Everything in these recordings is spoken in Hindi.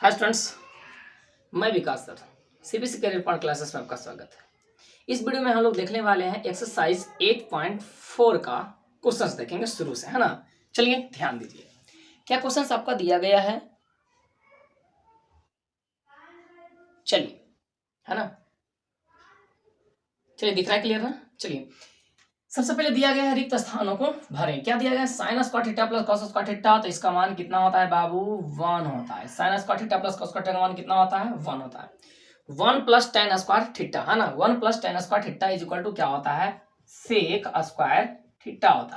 हाय स्टूडेंट्स, मैं Vikas sir CBSE career point classes में आपका स्वागत है। इस वीडियो में हम लोग देखने वाले हैं एक्सरसाइज 8.4 का क्वेश्चंस देखेंगे शुरू से, है ना। चलिए ध्यान दीजिए, क्या क्वेश्चंस आपका दिया गया है। चलिए, है ना, चलिए दिख रहा है क्लियर ना। चलिए सबसे पहले दिया गया है रिक्त स्थानों को भरें। क्या दिया गया है, sign square theta plus cos square theta. तो इसका मान कितना होता है बाबू, 1 होता है। Sign square theta plus cos square theta का मान कितना होता है, 1 होता है। 1 प्लस टेन स्क्वायर थीटा, है ना। 1 plus tan square theta is equal to क्या होता है, सेक स्क्वायर थीटा होता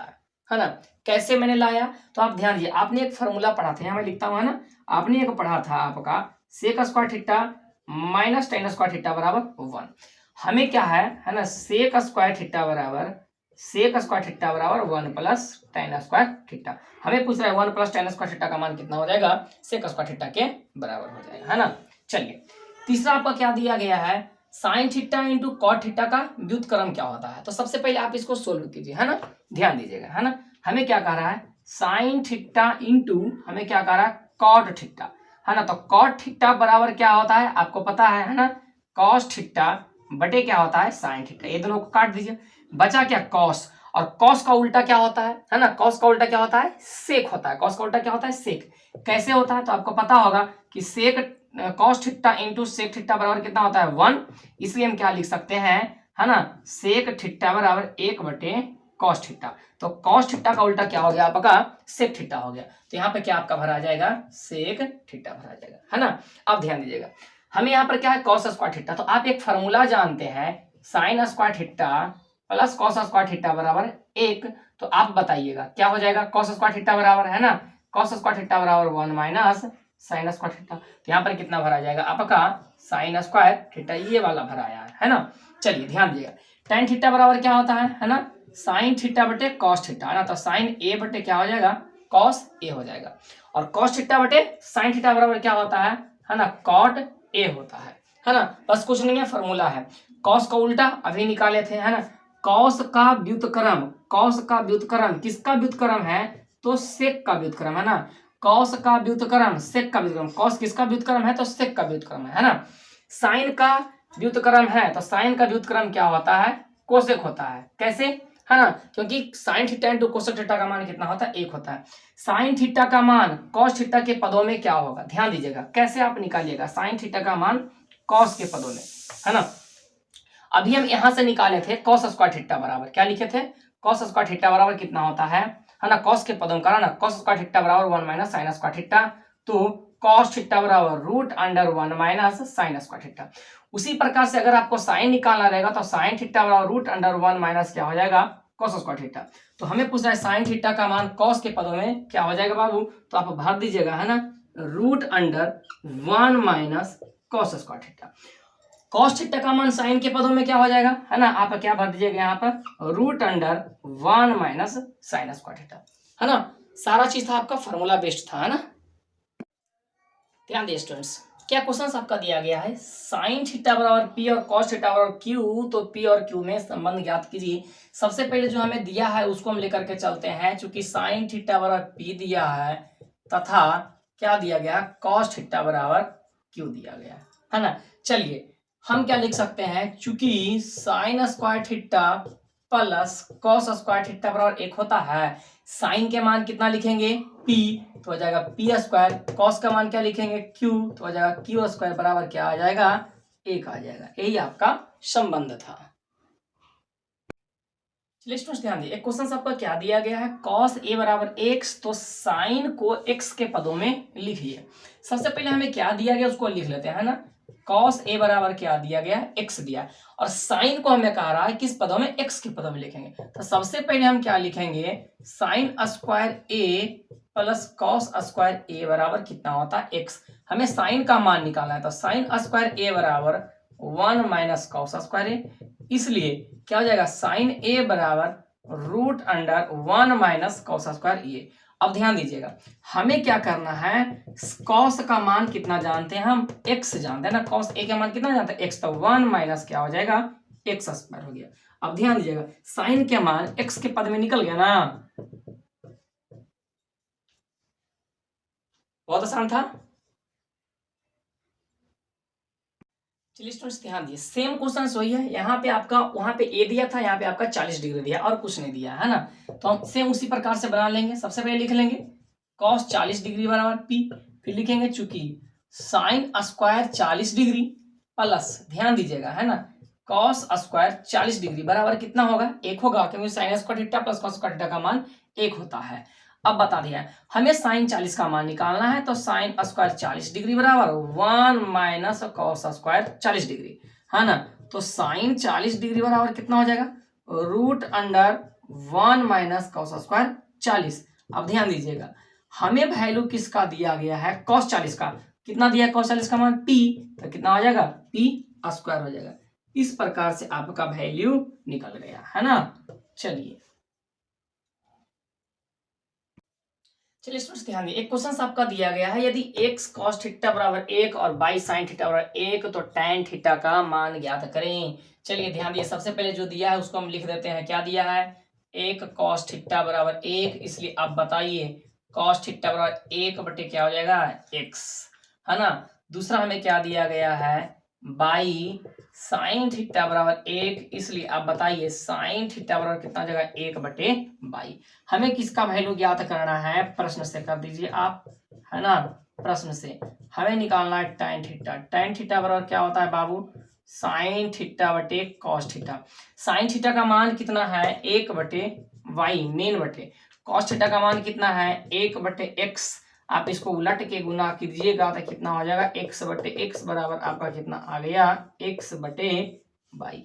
है ना। कैसे मैंने लाया, तो आप ध्यान दीजिए, आपने एक फॉर्मूला पढ़ा था, यहाँ मैं लिखता हूँ, है ना। आपने एक पढ़ा था आपका sec square theta minus tan square theta बराबर 1। हमें क्या है ना, सेक स्क्वायर थीटा बराबर 1 प्लस टेन स्क्वायर थीटा। हमें पूछ रहा है 1 प्लस टेन स्क्वायर थीटा का मान कितना हो जाएगा, सेक स्क्वायर थीटा के बराबर हो जाएगा, है ना। चलिए तीसरा आपका क्या दिया गया है, sine theta into cot theta का व्युत्क्रम क्या होता है। तो सबसे पहले आप इसको सोल्व कीजिए, है ना, ध्यान दीजिएगा, है ना। हमें क्या कह रहा है, साइन थीटा इंटू हमें क्या कह रहा है, कॉट थीटा, है ना। तो कॉट थीटा बराबर क्या होता है, आपको पता है ना, कॉस थीटा बटे क्या होता है, साइन थीटा। ये दोनों को काट दीजिए, बचा क्या, कॉस। और कॉस का उल्टा क्या होता है ना, कॉस का उल्टा क्या होता है, सेक होता है। कॉस का उल्टा क्या होता है, सेक। कैसे होता है, तो आपको पता होगा कि sec cos theta into sec theta बराबर कितना होता है, 1। इसलिए हम क्या लिख सकते हैं, है ना, सेक थीटा बराबर 1 बटे कॉस थीटा। तो कॉस थीटा का उल्टा क्या हो गया आपका, सेक थीटा हो गया। तो यहाँ पे क्या आपका भरा जाएगा, सेक थीटा भरा जाएगा, है ना। अब ध्यान दीजिएगा, हमें यहाँ पर क्या है, कॉस स्क्वायर थीटा। तो आप एक फॉर्मूला जानते हैं, sign square theta plus cos square theta बराबर 1। तो आप बताइएगा क्या हो जाएगा, कॉस स्क्वायर थीटा बराबर, है ना, कॉस स्क्वायर थीटा बराबर 1 माइनस साइन स्क्वायर थीटा। तो यहाँ पर कितना भरा जाएगा आपका, साइन स्क्वायर थीटा, ये वाला भराया है ना। चलिए ध्यान दीजिएगा, टेन थीटा बराबर क्या होता है ना, साइन थीटा बटे कॉस थीटा, है ना। तो साइन ए बटे क्या हो जाएगा, कॉस ए हो जाएगा। और कॉस थीटा बटे साइन थीटा बराबर क्या होता है ना, कॉट ए होता है ना। बस कुछ नहीं है, फॉर्मूला है। कॉस का उल्टा अभी निकाले थे, है ना। कॉस का व्युत्क्रम, कॉस का व्युत्क्रम किसका व्युत्क्रम है, तो सेक का व्युत्क्रम, है ना। कॉस का व्युत्क्रम सेक का व्युत्क्रम, कॉस किसका व्युत्क्रम है, तो सेक का व्युत्क्रम है ना। साइन का व्युत्क्रम है, तो साइन का व्युत्क्रम क्या होता है, कोसेक होता है। कैसे, है ना, क्योंकि sign theta into cosec theta का मान कितना होता है, 1 होता है। साइन थीटा का मान कॉस थीटा के पदों में क्या होगा, ध्यान दीजिएगा, कैसे आप निकालिएगा साइन थीटा का मान कॉस के पदों में, है ना। अभी हम यहां से निकाले थे कॉस स्क्वायर थीटा बराबर, क्या लिखे थे, कॉस स्क्वायर थीटा बराबर कितना होता है ना, कॉस के पदों का ना, कॉस स्क्वायर थीटा बराबर 1 माइनस साइन स्क्वायर थीटा। तो कॉस थीटा बराबर root under 1 minus sine square theta. उसी प्रकार से अगर आपको साइन निकालना रहेगा तो साइन थीटा बराबर रूट अंडर 1 माइनस क्या हो जाएगा, कॉस स्क्वायर थीटा। तो हमें पूछ रहा है साइन थीटा का मान कॉस के पदों में क्या हो जाएगा बाबू, तो आप भर दीजिएगा, है ना, root under 1 minus cos square theta. Cos theta का मान साइन के पदों में क्या हो जाएगा, है ना, आप क्या भर दीजिएगा यहाँ पर, root under 1 minus sine square theta, है ना। सारा चीज था आपका फॉर्मूला बेस्ड था, है ना। ध्यान दिए स्टूडेंट्स, क्या क्वेश्चंस आपका दिया गया है, साइन थीटा बराबर पी और कॉस थीटा बराबर क्यू। तो पी और क्यू में संबंध ज्ञात कीजिए। सबसे पहले जो हमें दिया है उसको हम लेकर के चलते हैं, चूंकि साइन थीटा बराबर पी दिया है तथा क्या दिया गया, कॉस थीटा बराबर क्यू दिया गया है ना। चलिए हम क्या लिख सकते हैं, चूंकि sign square theta plus cos square theta बराबर 1 होता है। साइन के मान कितना लिखेंगे, p, तो हो जाएगा पी स्क्वायर। कॉस का मान क्या लिखेंगे, q, तो हो जाएगा क्यू स्क्वायर बराबर क्या आ जाएगा, 1 आ जाएगा। यही आपका संबंध था। चलिए स्टूडेंट्स ध्यान दिए, एक क्वेश्चन आपका क्या दिया गया है, cos a बराबर x। तो साइन को x के पदों में लिखिए। सबसे पहले हमें क्या दिया गया उसको लिख लेते हैं, ना। cos a बराबर क्या दिया गया, x दिया, और साइन को हमें कह रहा है किस पदों में, x के पदों में लिखेंगे। तो सबसे पहले हम क्या लिखेंगे, sine square a plus cos square a बराबर कितना होता है, x। हमें साइन का मान निकालना है, तो साइन स्क्वायर a बराबर 1 माइनस कॉस स्क्वायर a। इसलिए क्या हो जाएगा, साइन ए बराबर root under 1 minus cos square A. अब ध्यान दीजिएगा, हमें क्या करना है, कॉस का मान कितना जानते हैं हम, x जानते हैं ना, कॉस ए का मान कितना जानते हैं, x। तो 1 माइनस क्या हो जाएगा, एक्स स्क्वायर हो गया। अब ध्यान दीजिएगा, साइन के मान x के पद में निकल गया ना, बहुत आसान था। चलिए स्टूडेंट्स ध्यान दिए, सेम क्वेश्चन वही है। यहाँ पे आपका, वहाँ पे ए दिया था, यहाँ पे आपका 40 डिग्री दिया और कुछ नहीं दिया है ना। तो हम सेम उसी प्रकार से बना लेंगे। सबसे पहले लिख लेंगे cos 40 डिग्री बराबर P, फिर लिखेंगे चूंकि साइन स्क्वायर 40 डिग्री प्लस, ध्यान दीजिएगा है ना, cos स्क्वायर 40 डिग्री बराबर कितना होगा, 1 होगा, क्योंकि sign square theta plus cos square theta का मान 1 होता है। अब बता दिया हमें साइन 40 का मान निकालना है, तो साइन स्क्वायर 40 डिग्री बराबर 1 माइनस कॉस स्क्वायर 40 डिग्री है ना। तो साइन 40 डिग्री बराबर कितना हो जाएगा, root under 1 minus cos square 40। अब ध्यान दीजिएगा, हमें वैल्यू किसका दिया गया है, cos 40 का। कितना दिया है cos 40 का मान p, तो कितना हो जाएगा p स्क्वायर हो जाएगा। इस प्रकार से आपका वैल्यू निकल गया है ना। चलिए स्टूडेंट्स ध्यान दिए, एक क्वेश्चन आपका दिया गया है, यदि x cos थीटा बराबर 1 और y sin थीटा बराबर 1, तो tan थीटा का मान ज्ञात करें। चलिए ध्यान दिए, सबसे पहले जो दिया है उसको हम लिख देते हैं। क्या दिया है, 1 cos थीटा बराबर 1, इसलिए आप बताइए cos थीटा बराबर 1 बटे क्या हो जाएगा, x है ना। दूसरा हमें क्या दिया गया है, y sin थीटा बराबर 1, इसलिए आप बताइए sin थीटा बराबर कितना हो जाएगा, 1 बटे y। हमें किसका वैल्यू ज्ञात करना है, प्रश्न से कर दीजिए आप है ना। प्रश्न से हमें निकालना है tan थीटा। tan थीटा बराबर क्या होता है बाबू, sin थीटा बटे cos थीटा। sin थीटा का मान कितना है, 1 बटे y मेन बटे, cos थीटा का मान कितना है, 1 बटे x। आप इसको उलट के गुना कीजिएगा तो कितना हो जाएगा, x बटे x बराबर आपका कितना आ गया, x बटे y।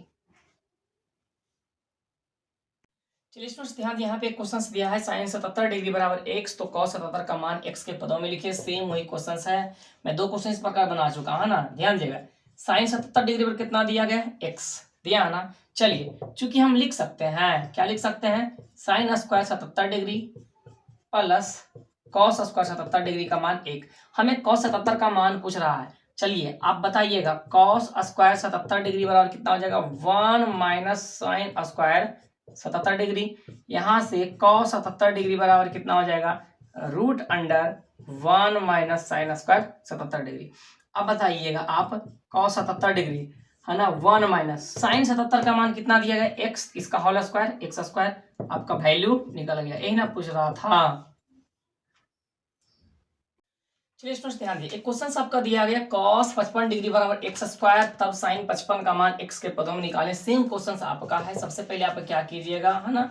चलिए स्टूडेंट्स ध्यान दिए, यहाँ पे एक क्वेश्चन दिया है साइन 77 डिग्री बराबर x, तो cos 77 का मान x के पदों में लिखिए। सेम वही क्वेश्चन है, मैं 2 क्वेश्चन इस प्रकार बना चुका है ना। ध्यान दीजिएगा, साइन 77 डिग्री पर कितना दिया गया है, x दिया ना। चलिए चूंकि हम लिख सकते हैं, क्या लिख सकते हैं, sign square 77 degree plus cos square 77 degree का मान 1। हमें cos 77 का मान पूछ रहा है। चलिए आप बताइएगा, cos स्क्वायर 77 डिग्री बराबर कितना हो जाएगा, 1 माइनस साइन स्क्वायर 77 डिग्री। यहाँ से cos 77 डिग्री बराबर कितना हो जाएगा, root under 1 minus sine square 77 degree. अब बताइएगा आप, cos 77 डिग्री है ना, 1 माइनस साइन 77 का मान कितना दिया गया, x, इसका होल स्क्वायर x स्क्वायर। आपका वैल्यू निकल गया, यही ना पूछ रहा था। चलिए स्टूडेंट्स ध्यान दिए, एक क्वेश्चन आपका दिया गया, cos 55 डिग्री बराबर x स्क्वायर, तब sin 55 का मान x के पदों में निकालें। सेम क्वेश्चन आपका है। सबसे पहले आप क्या कीजिएगा है ना,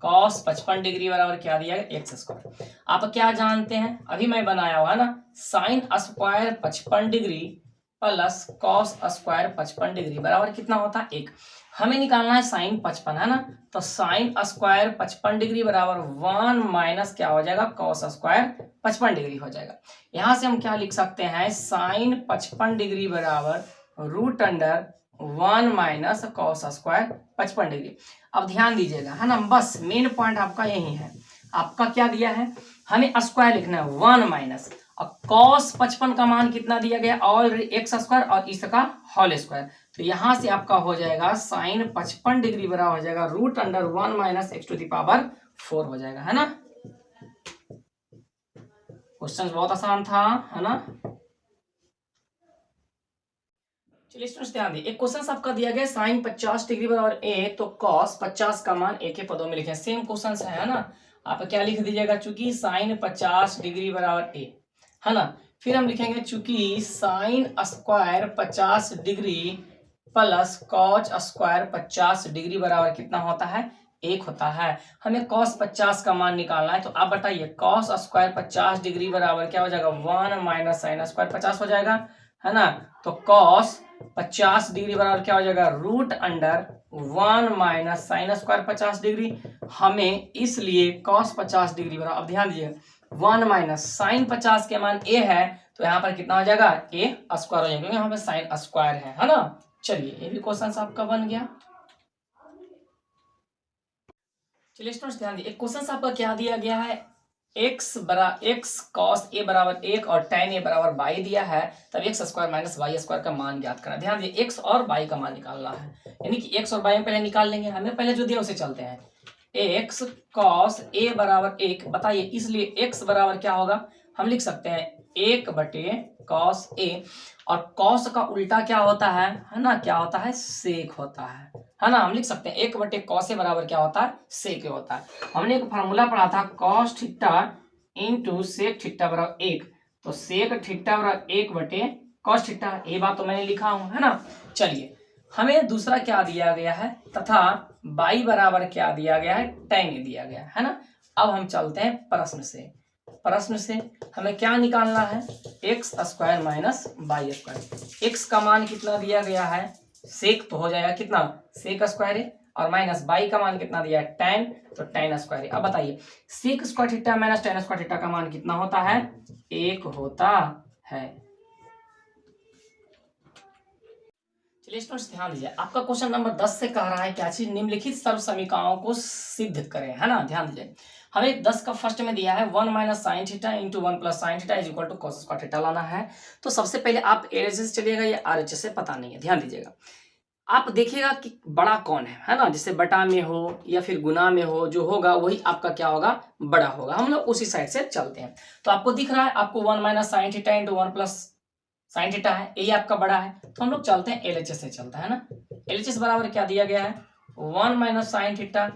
cos 55 डिग्री बराबर क्या दिया गया, x स्क्वायर। आप क्या जानते हैं, अभी मैं बनाया हुआ है ना, sin square 55 degree plus cos square 55 degree बराबर कितना होता है, 1। हमें निकालना है साइन 55 है ना, तो साइन स्क्वायर 55 डिग्री बराबर 1 माइनस क्या हो जाएगा, cos स्क्वायर 55 डिग्री हो जाएगा। यहां से हम क्या लिख सकते हैं, साइन 55 डिग्री बराबर root under 1 minus cos square 55 degree. अब ध्यान दीजिएगा है ना, बस मेन पॉइंट आपका यही है। आपका क्या दिया है, हमें स्क्वायर लिखना है 1 माइनस, और cos 55 का मान कितना दिया गया, ऑलरेडी x स्क्वायर और इसका होल स्क्वायर। तो यहां से आपका हो जाएगा साइन 55 डिग्री बराबर हो जाएगा root under 1 minus x to the power 4 हो जाएगा है ना। क्वेश्चन बहुत आसान था है ना। चलिए स्टूडेंट्स ध्यान दिए, एक क्वेश्चन आपका दिया गया, साइन 50 डिग्री बराबर a, तो cos 50 का मान a के पदों में लिखें। सेम क्वेश्चन है ना, आप क्या लिख दीजिएगा, चूंकि साइन 50 डिग्री बराबर a है ना। फिर हम लिखेंगे चूंकि sign square 50 degree plus cos square 50 degree बराबर कितना होता है, 1 होता है। हमें cos 50 का मान निकालना है, तो आप बताइए cos स्क्वायर 50 डिग्री बराबर क्या हो जाएगा, 1 माइनस साइन स्क्वायर 50 हो जाएगा है ना। तो cos 50 डिग्री बराबर क्या हो जाएगा, root under 1 minus sine square 50 degree. हमें इसलिए cos 50 डिग्री बराबर, अब ध्यान दीजिए 1 माइनस साइन 50 के मान a है, तो यहाँ पर कितना हो जाएगा, a स्क्वायर हो जाएगा, क्योंकि यहाँ पे साइन स्क्वायर है ना। चलिए ये भी क्वेश्चन आपका बन गया। चलिए स्टूडेंट्स ध्यान दिए, एक क्वेश्चन आपका क्या दिया गया है, x cos a बराबर 1 और tan a बराबर y दिया है, तब x square minus Y square का मान ज्ञात करना। ध्यान दिए, x और y का मान निकालना है, यानी कि x और y में पहले निकाल लेंगे। हमें पहले जो दिया उसे चलते हैं, x cos a बराबर 1, बताइए इसलिए x बराबर क्या होगा, हम लिख सकते हैं 1 बटे कॉस ए, और कॉस का उल्टा क्या होता है ना, क्या होता है, सेक होता है ना। हम लिख सकते हैं 1/cos ए बराबर क्या होता है, सेक होता है। हमने एक फार्मूला पढ़ा था cos theta into sec theta बराबर 1, तो सेक थीटा बराबर 1/cos थीटा, ये बात तो मैंने लिखा हूं, है ना। चलिए हमें दूसरा क्या दिया गया है, तथा बाई बराबर क्या दिया गया है, tan दिया गया है ना। अब हम चलते हैं प्रश्न से। प्रश्न से हमें क्या निकालना है, X square minus Y square. X का मान कितना दिया गया है, सेक तो हो जाएगा कितना, सेक स्क्वायर है, और माइनस बाई का मान कितना दिया है, tan, तो tan स्क्वायर है। अब बताइए sec square theta minus tan square theta का मान कितना होता है, 1 होता है। चलिए स्टूडेंट्स ध्यान दीजिए, आपका क्वेश्चन नंबर 10 से कह रहा है क्या चीज, निम्नलिखित सर्व समीकरणों को सिद्ध करें, है ना। ध्यान दीजिए हमें 10 का फर्स्ट में दिया है 1 minus sine theta into 1 plus sine theta is equal to cos square theta लाना है। तो सबसे पहले आप एलएचएस से चलिएगा, या आरएचएस से पता नहीं है, ध्यान दीजिएगा। आप देखिएगा कि बड़ा कौन है ना, जैसे बटा में हो या फिर गुना में हो, जो होगा वही आपका क्या होगा, बड़ा होगा। हम लोग उसी साइड से चलते हैं। तो आपको दिख रहा है, आपको 1 minus sine theta into 1 plus sine theta है, ये आपका बड़ा है। तो हम लोग चलते हैं एलएचएस से चलता है ना। एलएचएस बराबर क्या दिया गया है, 1 minus sine theta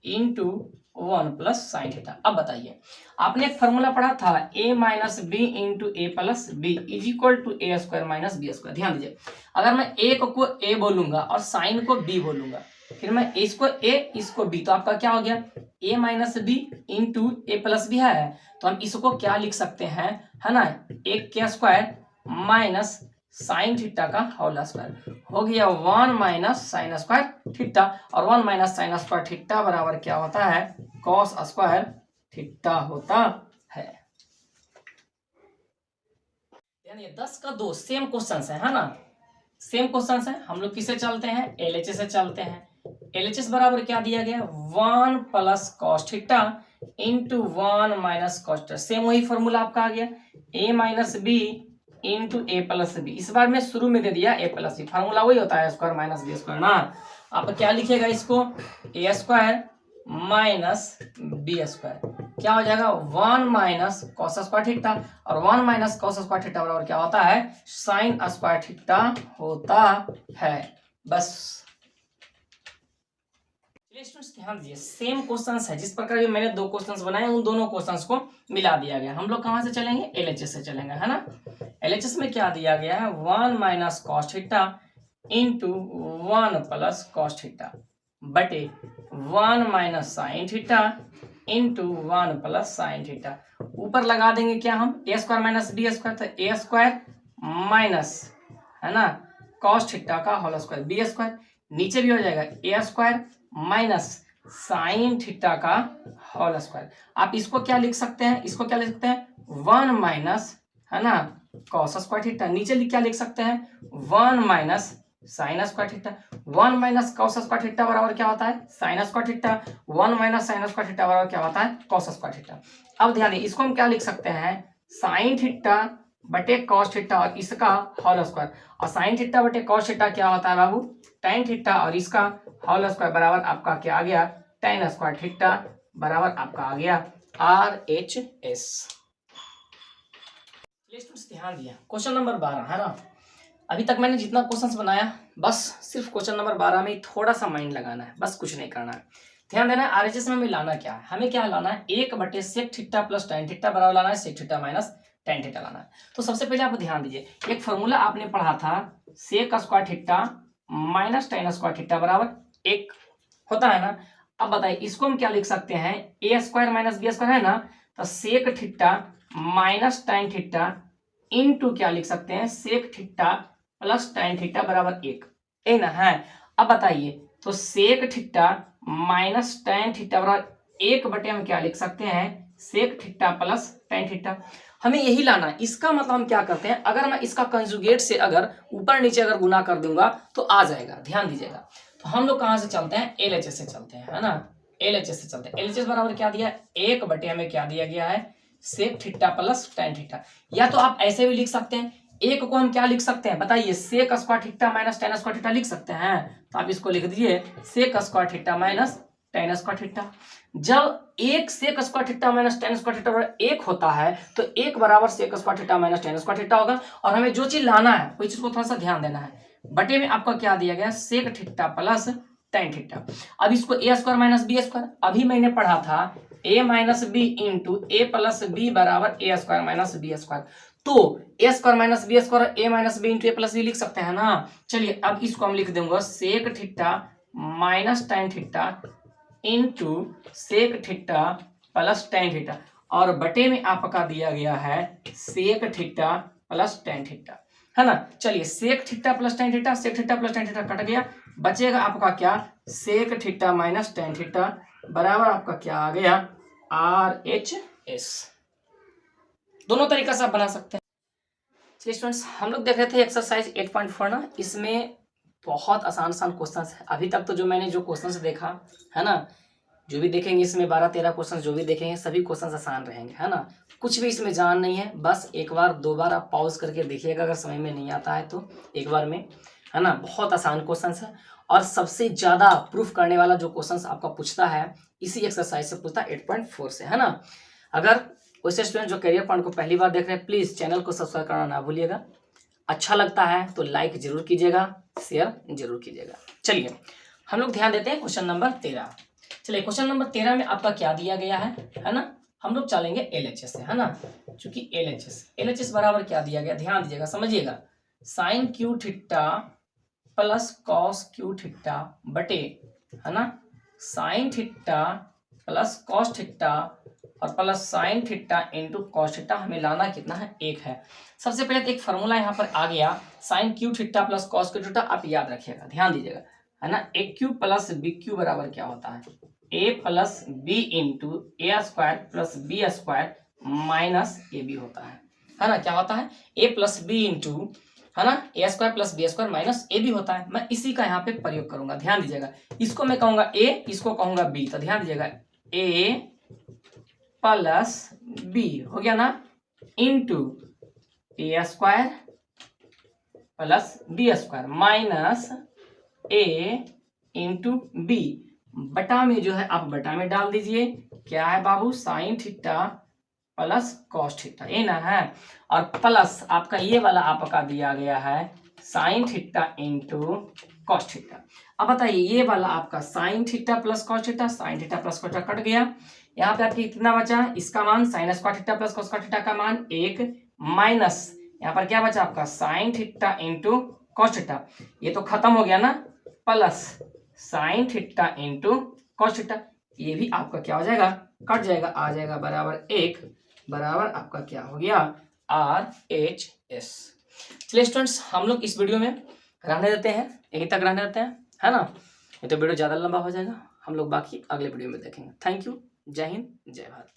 into 1 plus sine theta. अब बताइए आपने एक फॉर्मूला पढ़ा था a minus B into A plus B is equal to A square minus B square. ध्यान दीजिए अगर मैं ए को a बोलूंगा और साइन को b बोलूंगा, फिर मैं इसको a इसको b, तो आपका क्या हो गया, a minus B into A plus B है। तो हम इसको क्या लिख सकते हैं, है ना, 1 का स्क्वायर माइनस साइन थीटा का होल स्क्वायर हो गया 1 माइनस साइन स्क्वायर थीटा, और 1 माइनस साइन स्क्वायर थीटा बराबर क्या होता है, कॉस स्क्वायर थीटा होता है। यानी 10 का 2 सेम क्वेश्चंस है ना, सेम क्वेश्चंस है। हम लोग किसे चलते हैं, एलएचएस से चलते हैं। एलएचएस बराबर क्या दिया गया, 1 plus cos theta into 1 minus cos theta, same वही फॉर्मूला आपका आ गया, a minus B into A plus B. इस बार में शुरू में दे दिया ए प्लस बी, फार्मूला वही होता है स्क्वायर माइनस बी स्क्वायर ना। आप क्या लिखिएगा इसको, ए स्क्वायर माइनस बी स्क्वायर, क्या हो जाएगा 1 माइनस कॉस स्क्वायर थीटा, और 1 माइनस कॉस स्क्वायर थीटा बराबर क्या होता है, साइन स्क्वायर थीटा होता है। बस स्टूडेंट्स ध्यान दीजिए, सेम क्वेश्चंस है, जिस प्रकार मैंने 2 क्वेश्चंस बनाए उन दोनों क्वेश्चंस को मिला दिया गया। हम लोग कहां से चलेंगे, एलएचएस से चलेंगे, है ना। एलएचएस में क्या दिया गया है, 1 minus cos theta into 1 plus cos theta बटे 1 minus sine theta into 1 plus sine theta. ऊपर लगा देंगे क्या हम, ए स्क्वायर माइनस बी स्क्वायर, तो ए स्क्वायर माइनस, है ना, कॉस थीटा का होल स्क्वायर बी स्क्वायर, नीचे भी हो जाएगा ए स्क्वायर माइनस साइन थीटा का होल स्क्वायर। आप इसको क्या लिख सकते हैं, इसको क्या लिख सकते हैं, 1 माइनस, है ना, कॉस स्क्वायर थीटा, नीचे क्या लिख सकते हैं, 1 minus sine square theta. 1 minus cos square theta बराबर क्या होता है, sign square theta, 1 minus sine square theta बराबर क्या होता है, कॉस स्क्वायर थीटा। अब ध्यान दीजिए इसको हम क्या लिख सकते हैं, साइन थीटा बटे कॉस थीटा और इसका होल स्क्वायर, और साइन थीटा बटे कॉस थीटा क्या होता है बाबू, tan थीटा, और इसका होल स्क्वायर बराबर आपका क्या आ गया, tan स्क्वायर थीटा बराबर आपका आ गया RHS। ध्यान दिया क्वेश्चन नंबर 12 है ना। अभी तक मैंने जितना क्वेश्चंस बनाया बस सिर्फ क्वेश्चन नंबर 12 में थोड़ा सा माइंड लगाना है, बस कुछ नहीं करना है। ध्यान देना है आरएचएस में हमें लाना क्या है, हमें क्या लाना है, 1/sec theta plus tan theta बराबर लाना है sec theta minus tan theta लाना है। तो सबसे पहले आप ध्यान दीजिए, एक फॉर्मूला आपने पढ़ा था sec square theta minus tan square theta बराबर 1 होता है ना। अब बताइए इसको हम क्या लिख सकते हैं, ए स्क्वायर माइनस बी स्क्वायर है ना, तो sec theta minus tan theta into क्या लिख सकते हैं, sec theta plus tan theta बराबर 1, ए ना है। अब बताइए तो sec theta minus tan theta बराबर 1 बटे हम क्या लिख सकते हैं, sec theta plus tan theta. हमें यही लाना है। इसका मतलब हम क्या करते हैं, अगर मैं इसका कंजुगेट से अगर ऊपर नीचे अगर गुना कर दूंगा तो आ जाएगा। ध्यान दीजिएगा, तो हम लोग कहां से चलते हैं, एलएचएस से चलते हैं, है ना। एलएचएस से चलते हैं, एलएचएस बराबर क्या दिया, 1 बटे हमें क्या दिया गया है, sec theta plus tan theta. या तो आप ऐसे भी लिख सकते हैं, एक को हम क्या लिख सकते हैं बताइए, sec square theta minus tan square theta लिख सकते हैं। तो आप इसको लिख दीजिए sec square theta minus tan square theta. जब 1 sec square theta minus tan square theta बराबर 1 होता है तो 1 बराबर sec square theta minus tan square theta होगा। और हमें जो चीज लाना है वही चीज को थोड़ा सा ध्यान देना है। बटे में आपका क्या दिया गया, sec theta plus tan theta. अब इसको a square minus b square, अभी मैंने पढ़ा था a minus B into A plus B बराबर A square minus B square. तो A square minus B square A minus B into A plus B लिख सकते हैं ना। चलिए अब इसको हम लिख देंगे sec theta minus tan theta into sec theta plus tan theta, और बटे में आपका दिया गया है sec theta plus tan theta, है ना। चलिए sec theta plus tan theta, sec theta plus tan theta cut गया, बचेगा आपका क्या, sec theta minus tan theta बराबर आपका क्या आ गया, RHS। दोनों तरीका से आप बना सकते हैं। चलिए स्टूडेंट्स, हम लोग देख रहे थे एक्सरसाइज 8.4 ना। इसमें बहुत आसान क्वेश्चन है। अभी तक तो जो मैंने जो क्वेश्चन देखा है ना, जो भी देखेंगे इसमें 12-13 क्वेश्चन जो भी देखेंगे सभी क्वेश्चन आसान रहेंगे, है ना। कुछ भी इसमें जान नहीं है, बस एक बार 2 बार आप पॉज करके देखिएगा, अगर समझ में नहीं आता है तो एक बार में, है ना। बहुत आसान क्वेश्चन है और सबसे ज्यादा प्रूफ करने वाला जो क्वेश्चन आपका पूछता है इसी एक्सरसाइज से पूछता है 8.4 से, है ना। अगर वैसे स्टूडेंट जो करियर पॉइंट को पहली बार देख रहे हैं प्लीज चैनल को सब्सक्राइब करना ना भूलिएगा। अच्छा लगता है तो लाइक जरूर कीजिएगा, शेयर जरूर कीजिएगा। चलिए हम लोग ध्यान देते हैं क्वेश्चन नंबर 13। चलिए क्वेश्चन नंबर 13 में आपका क्या दिया गया है ना। हम लोग चलेंगे LHS से, है ना। चूंकि LHS बराबर क्या दिया गया, ध्यान दीजिएगा समझिएगा, sine cube theta plus cos cube theta बटे, है ना, sine theta plus cos theta और plus sine theta into cos theta. हमें लाना कितना है, 1 है। सबसे पहले तो एक फॉर्मूला यहाँ पर आ गया, sine cube theta plus cos cube theta, आप याद रखिएगा, ध्यान दीजिएगा, है ना। A cube plus B cube बराबर क्या होता है, A plus B into A square plus B square minus A B होता है ना। क्या होता है, ए प्लस बी इंटू, है ना, A square plus B square minus A B होता है। मैं इसी का यहाँ पे प्रयोग करूंगा, ध्यान दीजिएगा। इसको मैं कहूंगा ए, इसको कहूंगा बी, तो ध्यान दीजिएगा ए प्लस बी हो गया ना, into A square plus B square minus A into B, बटा में जो है आप बटा में डाल दीजिए, क्या है बाबू, sine theta plus cos theta, ये ना है, और प्लस आपका ये वाला आपका दिया गया है sine theta into cos theta. अब बताइए ये वाला आपका sign theta plus cos theta, sign theta plus cos theta cut गया, यहाँ पे आपकी कितना बचा, इसका मान sign square theta plus cos square theta का मान 1 माइनस यहाँ पर क्या बचा आपका sign theta into cos theta, ये तो खत्म हो गया ना, plus sine theta into cos theta, ये भी आपका क्या हो जाएगा, कट जाएगा, आ जाएगा बराबर 1, बराबर आपका क्या हो गया, RHS। चलिए स्टूडेंट्स, हम लोग इस वीडियो में रहने देते हैं, यहीं तक रहने देते हैं, है ना। ये तो वीडियो ज़्यादा लंबा हो जाएगा, हम लोग बाकी अगले वीडियो में देखेंगे। थैंक यू, जय हिंद, जय भारत।